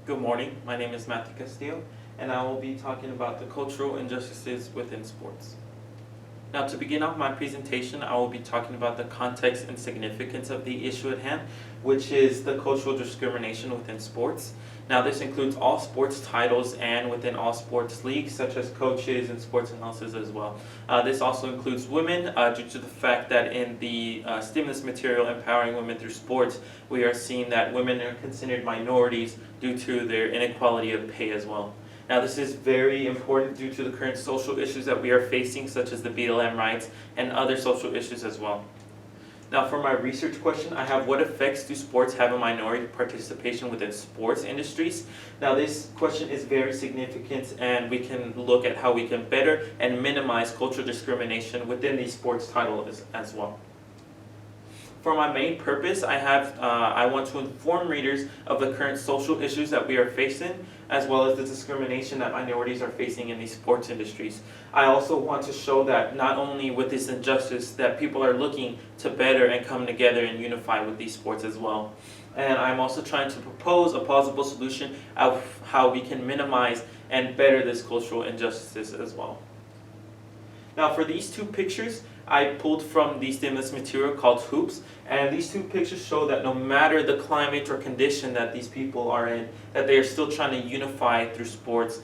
Good morning, my name is Matthew Castillo, and I will be talking about the cultural injustices within sports. Now, to begin off my presentation, I will be talking about the context and significance of the issue at hand, which is the cultural discrimination within sports. Now, this includes all sports titles and within all sports leagues, such as coaches and sports announcers as well. This also includes women, due to the fact that in the stimulus material empowering women through sports, we are seeing that women are considered minorities due to their inequality of pay as well. Now, this is very important due to the current social issues that we are facing, such as the BLM rights and other social issues as well. Now, for my research question, I have: what effects do sports have on minority participation within sports industries? Now, this question is very significant, and we can look at how we can better and minimize cultural discrimination within these sports titles as well. For my main purpose, I want to inform readers of the current social issues that we are facing, as well as the discrimination that minorities are facing in these sports industries. I also want to show that not only with this injustice, that people are looking to better and come together and unify with these sports as well. And I'm also trying to propose a plausible solution of how we can minimize and better this cultural injustices as well. Now, for these two pictures, I pulled from the stimulus material called Hoops, and these two pictures show that no matter the climate or condition that these people are in, that they are still trying to unify through sports,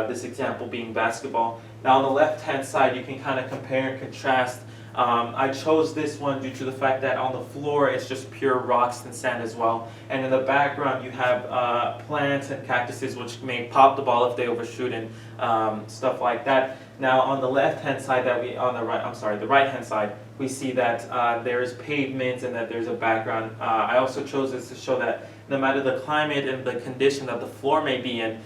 this example being basketball. Now, on the left-hand side, you can kind of compare and contrast. I chose this one due to the fact that on the floor it's just pure rocks and sand as well, and in the background you have plants and cactuses which may pop the ball if they overshoot and stuff like that. Now, on the left-hand side, the right-hand side, we see that there is pavement and that there's a background. I also chose this to show that no matter the climate and the condition that the floor may be in,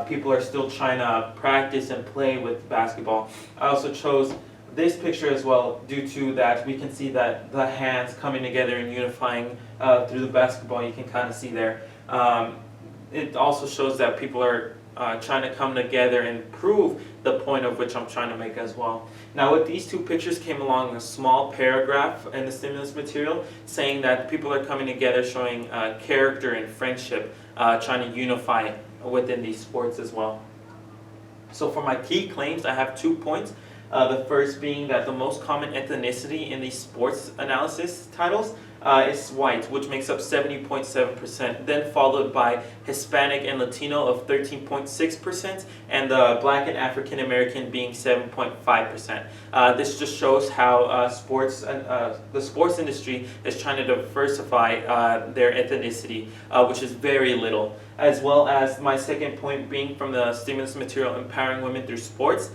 people are still trying to practice and play with basketball. I also chose this picture as well due to that we can see that the hands coming together and unifying through the basketball. You can kind of see there. It also shows that people are trying to come together and prove the point of which I'm trying to make as well. Now, with these two pictures came along a small paragraph in the stimulus material saying that people are coming together, showing character and friendship, trying to unify within these sports as well. So for my key claims, I have 2 points. The first being that the most common ethnicity in these sports analysis titles is white, which makes up 70.7%, then followed by Hispanic and Latino of 13.6%, and Black and African American being 7.5%. This just shows how the sports industry is trying to diversify their ethnicity, which is very little. As well as my second point being from the stimulus material empowering women through sports.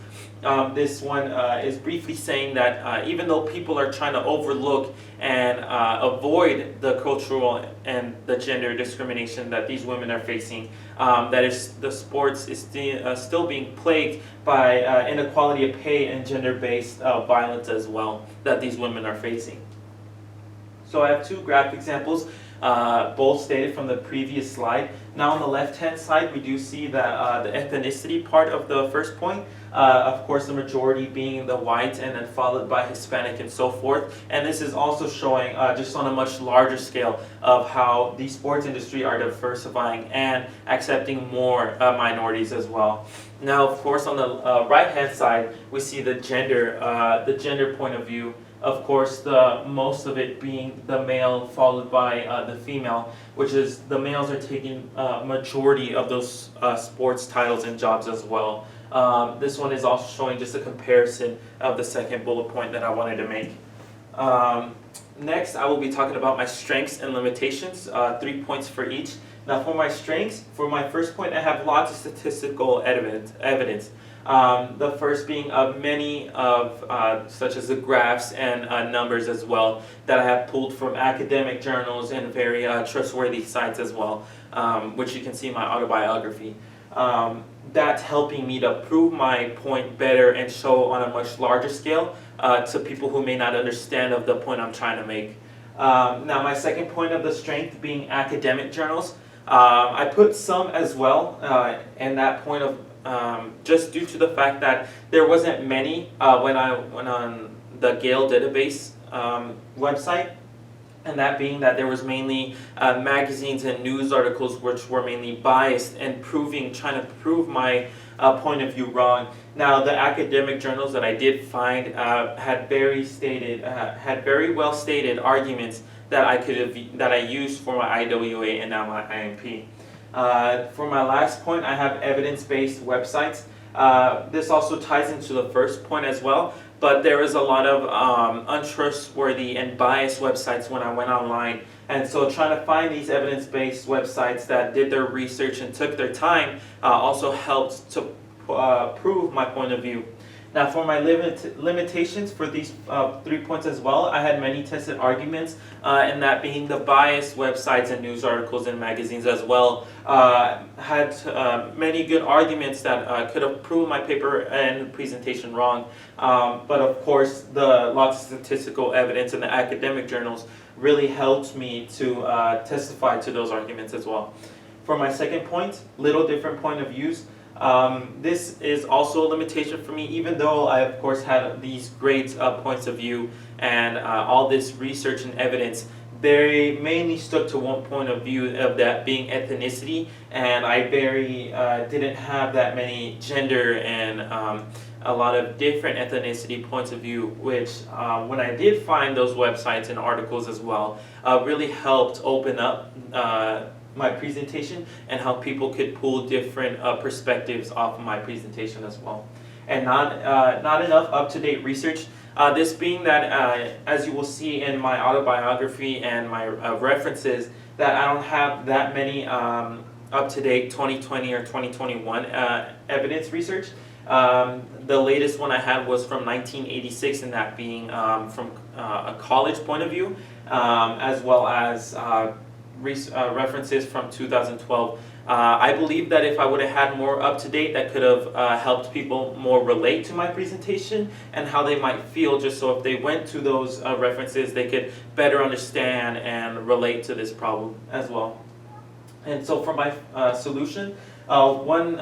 This one is briefly saying that even though people are trying to overlook and avoid the cultural and the gender discrimination that these women are facing, the sports is still being plagued by inequality of pay and gender-based violence as well that these women are facing. So I have 2 graph examples, both stated from the previous slide. Now, on the left-hand side, we do see that the ethnicity part of the first point, of course, the majority being the white, and then followed by Hispanic and so forth. And this is also showing, just on a much larger scale, of how the sports industry are diversifying and accepting more minorities as well. Now, of course, on the right-hand side, we see the gender point of view. Of course, the most of it being the male followed by the female, which is the males are taking majority of those sports titles and jobs as well. This one is also showing just a comparison of the second bullet point that I wanted to make. Next, I will be talking about my strengths and limitations, 3 points for each. Now, for my strengths, for my first point, I have lots of statistical evidence. The first being many of such as the graphs and numbers as well that I have pulled from academic journals and very trustworthy sites as well, which you can see in my autobiography. That's helping me to prove my point better and show on a much larger scale to people who may not understand of the point I'm trying to make. Now, my second point of the strength being academic journals. I put some as well in that point of just due to the fact that there wasn't many when I went on the Gale database website. and that being that there was mainly magazines and news articles which were mainly biased and trying to prove my point of view wrong. Now, the academic journals that I did find had very well stated arguments that I used for my IWA and now my IMP. For my last point, I have evidence-based websites. This also ties into the first point as well, but there is a lot of untrustworthy and biased websites when I went online. And so trying to find these evidence-based websites that did their research and took their time also helped to prove my point of view. Now, for my limitations for these 3 points as well, I had many tested arguments, and that being the biased websites and news articles and magazines as well had many good arguments that could have proved my paper and presentation wrong. But of course, the lots of statistical evidence in the academic journals really helped me to testify to those arguments as well. For my second point, little different point of views. This is also a limitation for me, even though I of course had these great points of view and all this research and evidence. They mainly stuck to one point of view of that being ethnicity, and I didn't have that many gender and a lot of different ethnicity points of view, which when I did find those websites and articles as well, really helped open up my presentation and how people could pull different perspectives off of my presentation as well. And not enough up-to-date research. This being that, as you will see in my autobiography and my references, that I don't have that many up-to-date 2020 or 2021 evidence research. The latest one I had was from 1986, and that being from a college point of view, as well as references from 2012. I believe that if I would have had more up-to-date, that could have helped people more relate to my presentation and how they might feel, just so if they went to those references, they could better understand and relate to this problem as well. And so for my solution, one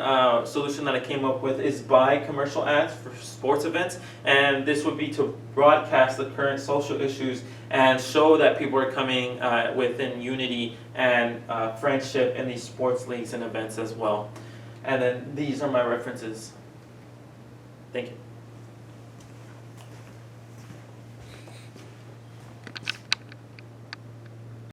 solution that I came up with is buy commercial ads for sports events, and this would be to broadcast the current social issues and show that people are coming within unity and friendship in these sports leagues and events as well. And then these are my references. Thank you.